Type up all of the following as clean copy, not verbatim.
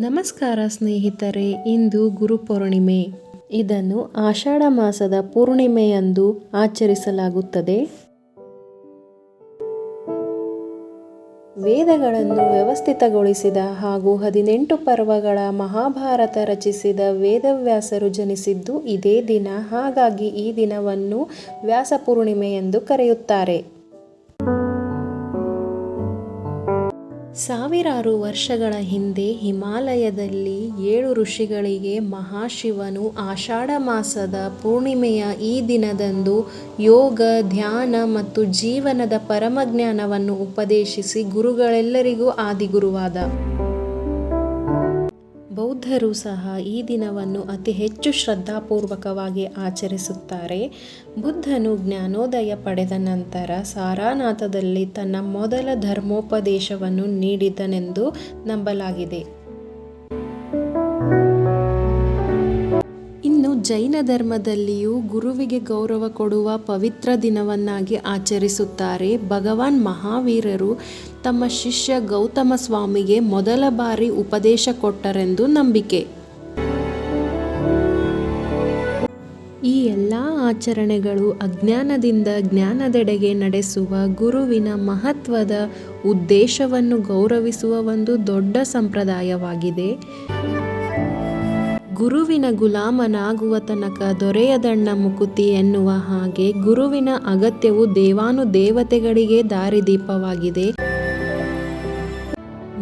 ನಮಸ್ಕಾರ ಸ್ನೇಹಿತರೆ, ಇಂದು ಗುರುಪೂರ್ಣಿಮೆ. ಇದನ್ನು ಆಷಾಢ ಮಾಸದ ಪೂರ್ಣಿಮೆಯಂದು ಆಚರಿಸಲಾಗುತ್ತದೆ. ವೇದಗಳನ್ನು ವ್ಯವಸ್ಥಿತಗೊಳಿಸಿದ ಹಾಗೂ 18 ಪರ್ವಗಳ ಮಹಾಭಾರತ ರಚಿಸಿದ ವೇದವ್ಯಾಸರು ಜನಿಸಿದ್ದು ಇದೇ ದಿನ. ಹಾಗಾಗಿ ಈ ದಿನವನ್ನು ವ್ಯಾಸ ಪೂರ್ಣಿಮೆ ಎಂದು ಕರೆಯುತ್ತಾರೆ. ಸಾವಿರಾರು ವರ್ಷಗಳ ಹಿಂದೆ ಹಿಮಾಲಯದಲ್ಲಿ 7 ಋಷಿಗಳಿಗೆ ಮಹಾಶಿವನು ಆಷಾಢ ಮಾಸದ ಪೂರ್ಣಿಮೆಯ ಈ ದಿನದಂದು ಯೋಗ, ಧ್ಯಾನ ಮತ್ತು ಜೀವನದ ಪರಮಜ್ಞಾನವನ್ನು ಉಪದೇಶಿಸಿ ಗುರುಗಳೆಲ್ಲರಿಗೂ ಆದಿಗುರುವಾದ. ಬೌದ್ಧರು ಸಹ ಈ ದಿನವನ್ನು ಅತಿ ಹೆಚ್ಚು ಶ್ರದ್ಧಾಪೂರ್ವಕವಾಗಿ ಆಚರಿಸುತ್ತಾರೆ. ಬುದ್ಧನು ಜ್ಞಾನೋದಯ ಪಡೆದ ನಂತರ ಸಾರಾನಾಥದಲ್ಲಿ ತನ್ನ ಮೊದಲ ಧರ್ಮೋಪದೇಶವನ್ನು ನೀಡಿದನೆಂದು ನಂಬಲಾಗಿದೆ. ಇನ್ನು ಜೈನ ಧರ್ಮದಲ್ಲಿಯೂ ಗುರುವಿಗೆ ಗೌರವ ಕೊಡುವ ಪವಿತ್ರ ದಿನವನ್ನಾಗಿ ಆಚರಿಸುತ್ತಾರೆ. ಭಗವಾನ್ ಮಹಾವೀರರು ತಮ್ಮ ಶಿಷ್ಯ ಗೌತಮ ಸ್ವಾಮಿಗೆ ಮೊದಲ ಬಾರಿ ಉಪದೇಶ ಕೊಟ್ಟರೆಂದು ನಂಬಿಕೆ. ಈ ಎಲ್ಲ ಆಚರಣೆಗಳು ಅಜ್ಞಾನದಿಂದ ಜ್ಞಾನದೆಡೆಗೆ ನಡೆಸುವ ಗುರುವಿನ ಮಹತ್ವದ ಉದ್ದೇಶವನ್ನು ಗೌರವಿಸುವ ಒಂದು ದೊಡ್ಡ ಸಂಪ್ರದಾಯವಾಗಿದೆ. ಗುರುವಿನ ಗುಲಾಮನಾಗುವ ತನಕ ದೊರೆಯದಣ್ಣ ಮುಕುತಿ ಎನ್ನುವ ಹಾಗೆ ಗುರುವಿನ ಅಗತ್ಯವು ದೇವಾನುದೇವತೆಗಳಿಗೆ ದಾರಿದೀಪವಾಗಿದೆ.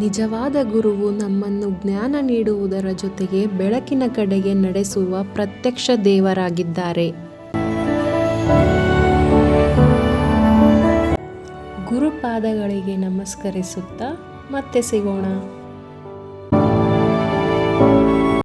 ನಿಜವಾದ ಗುರುವು ನಮ್ಮನ್ನು ಜ್ಞಾನ ನೀಡುವುದರ ಜೊತೆಗೆ ಬೆಳಕಿನ ಕಡೆಗೆ ನಡೆಸುವ ಪ್ರತ್ಯಕ್ಷ ದೇವರಾಗಿದ್ದಾರೆ. ಗುರುಪಾದಗಳಿಗೆ ನಮಸ್ಕರಿಸುತ್ತಾ ಮತ್ತೆ ಸಿಗೋಣ.